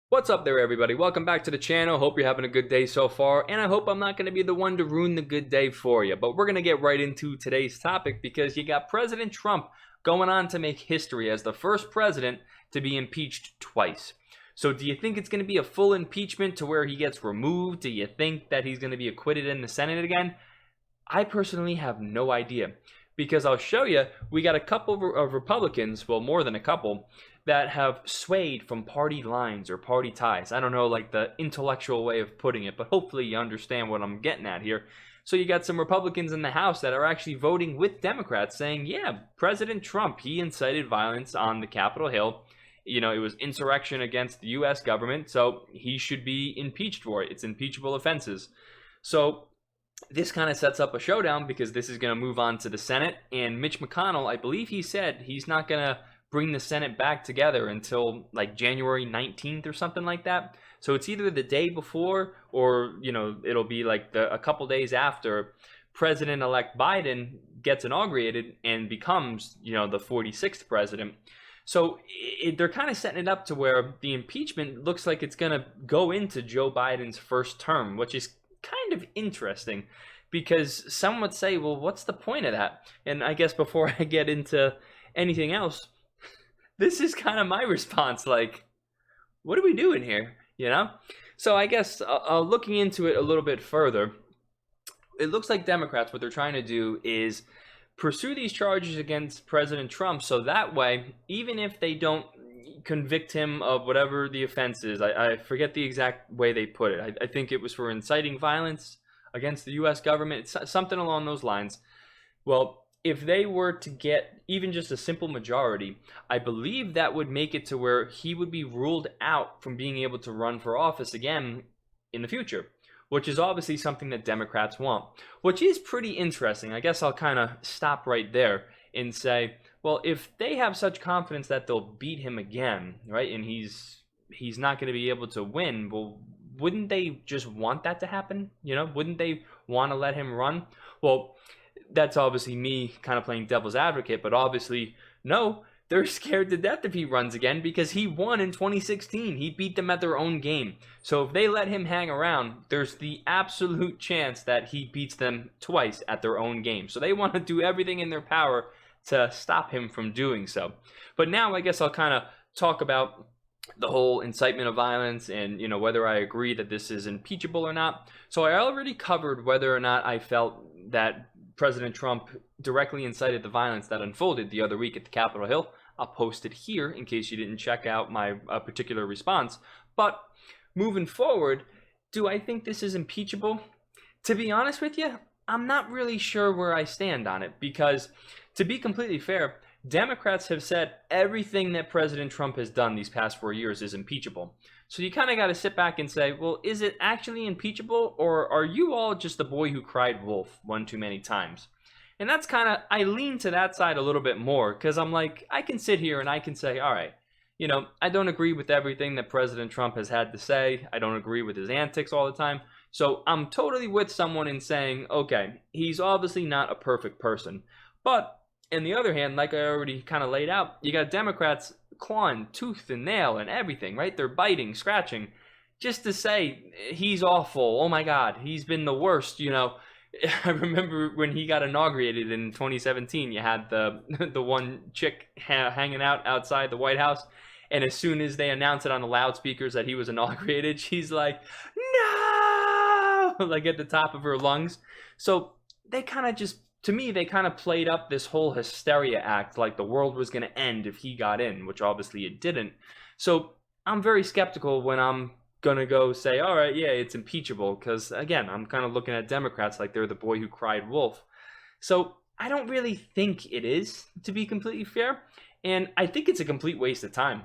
What's up there, everybody? Welcome back to the channel. Hope you're having a good day so far, and I hope I'm not going to be the one to ruin the good day for you. But we're going to get right into today's topic because you got President Trump going on to make history as the first president to be impeached twice. So do you think it's going to be a full impeachment to where he gets removed? Do you think that he's going to be acquitted in the Senate again? I personally have no idea, because I'll show you, we got a couple of Republicans, well, more than a couple, that have swayed from party lines or party ties. I don't know, like the intellectual way of putting it, but hopefully you understand what I'm getting at here. So you got some Republicans in the House that are actually voting with Democrats saying, yeah, President Trump, he incited violence on the Capitol Hill. You know, it was insurrection against the U.S. government, so he should be impeached for it. It's impeachable offenses. So this kind of sets up a showdown because this is going to move on to the Senate, and Mitch McConnell, I believe he said he's not going to bring the Senate back together until like January 19th or something like that. So it's either the day before or, you know, it'll be like a couple days after President-elect Biden gets inaugurated and becomes, you know, the 46th president. So they're kind of setting it up to where the impeachment looks like it's going to go into Joe Biden's first term, which is kind of interesting because some would say, well, what's the point of that? And I guess before I get into anything else, this is kind of my response, like, what are we doing here, you know? So I guess looking into it a little bit further, it looks like Democrats, what they're trying to do is pursue these charges against President Trump, so that way, even if they don't convict him of whatever the offense is, I forget the exact way they put it. I think it was for inciting violence against the U.S. government, it's something along those lines. Well, if they were to get even just a simple majority, I believe that would make it to where he would be ruled out from being able to run for office again in the future, which is obviously something that Democrats want, which is pretty interesting. I guess I'll kind of stop right there and say, well, if they have such confidence that they'll beat him again, right, and he's not going to be able to win, well, wouldn't they just want that to happen? You know, wouldn't they want to let him run? Well, that's obviously me kind of playing devil's advocate, but obviously, no, they're scared to death if he runs again because he won in 2016. He beat them at their own game. So if they let him hang around, there's the absolute chance that he beats them twice at their own game. So they want to do everything in their power to stop him from doing so. But now I guess I'll kind of talk about the whole incitement of violence and, you know, whether I agree that this is impeachable or not. So I already covered whether or not I felt that President Trump directly incited the violence that unfolded the other week at the Capitol Hill. I'll post it here in case you didn't check out my particular response. But moving forward, do I think this is impeachable? To be honest with you, I'm not really sure where I stand on it because, to be completely fair, Democrats have said everything that President Trump has done these past 4 years is impeachable. So you kind of got to sit back and say, well, is it actually impeachable, or are you all just the boy who cried wolf one too many times? And that's kind of, I lean to that side a little bit more because I'm like, I can sit here and I can say, all right, you know, I don't agree with everything that President Trump has had to say. I don't agree with his antics all the time. So I'm totally with someone in saying, okay, he's obviously not a perfect person. But on the other hand, like I already kind of laid out, you got Democrats clawing tooth and nail and everything, right? They're biting, scratching, just to say he's awful. Oh my God, he's been the worst, you know. I remember when he got inaugurated in 2017, you had the one chick hanging out outside the White House, and as soon as they announced it on the loudspeakers that he was inaugurated, she's like, no, like at the top of her lungs. So they kind of just, to me, they kind of played up this whole hysteria act like the world was going to end if he got in, which obviously it didn't. So I'm very skeptical when I'm going to go say, all right, yeah, it's impeachable, because, again, I'm kind of looking at Democrats like they're the boy who cried wolf. So I don't really think it is, to be completely fair, and I think it's a complete waste of time.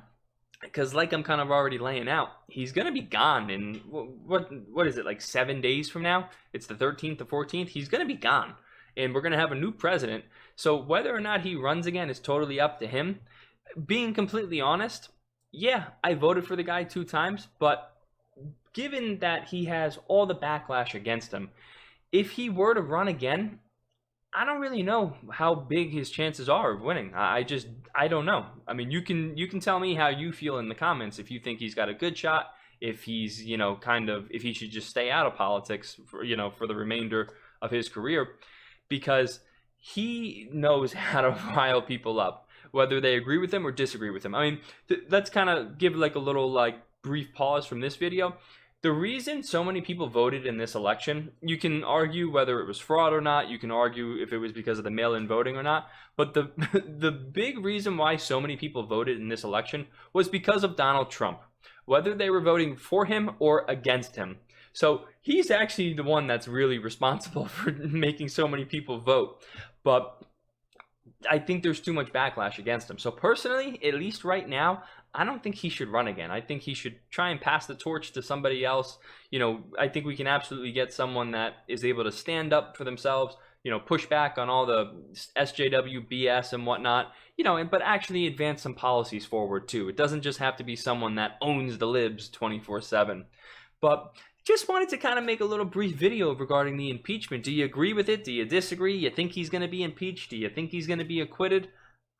Because like I'm kind of already laying out, he's going to be gone in, what is it, like 7 days from now? It's the 13th, the 14th. He's going to be gone. And we're going to have a new president. So whether or not he runs again is totally up to him. Being completely honest, yeah, I voted for the guy 2 times. But given that he has all the backlash against him, if he were to run again, I don't really know how big his chances are of winning. I don't know. I mean, you can tell me how you feel in the comments if you think he's got a good shot, if he's, if he should just stay out of politics for, for the remainder of his career, because he knows how to rile people up, whether they agree with him or disagree with him. I mean, let's kind of give like a little like brief pause from this video. The reason so many people voted in this election, you can argue whether it was fraud or not, you can argue if it was because of the mail-in voting or not, but the the big reason why so many people voted in this election was because of Donald Trump, whether they were voting for him or against him. So he's actually the one that's really responsible for making so many people vote. But I think there's too much backlash against him. So personally, at least right now, I don't think he should run again. I think he should try and pass the torch to somebody else. I think we can absolutely get someone that is able to stand up for themselves, push back on all the SJW BS and whatnot, but actually advance some policies forward too. It doesn't just have to be someone that owns the libs 24/7. But just wanted to kind of make a little brief video regarding the impeachment. Do you agree with it? Do you disagree? You think he's going to be impeached? Do you think he's going to be acquitted?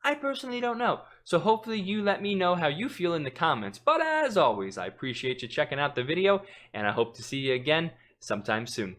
I personally don't know. So hopefully you let me know how you feel in the comments. But as always, I appreciate you checking out the video, and I hope to see you again sometime soon.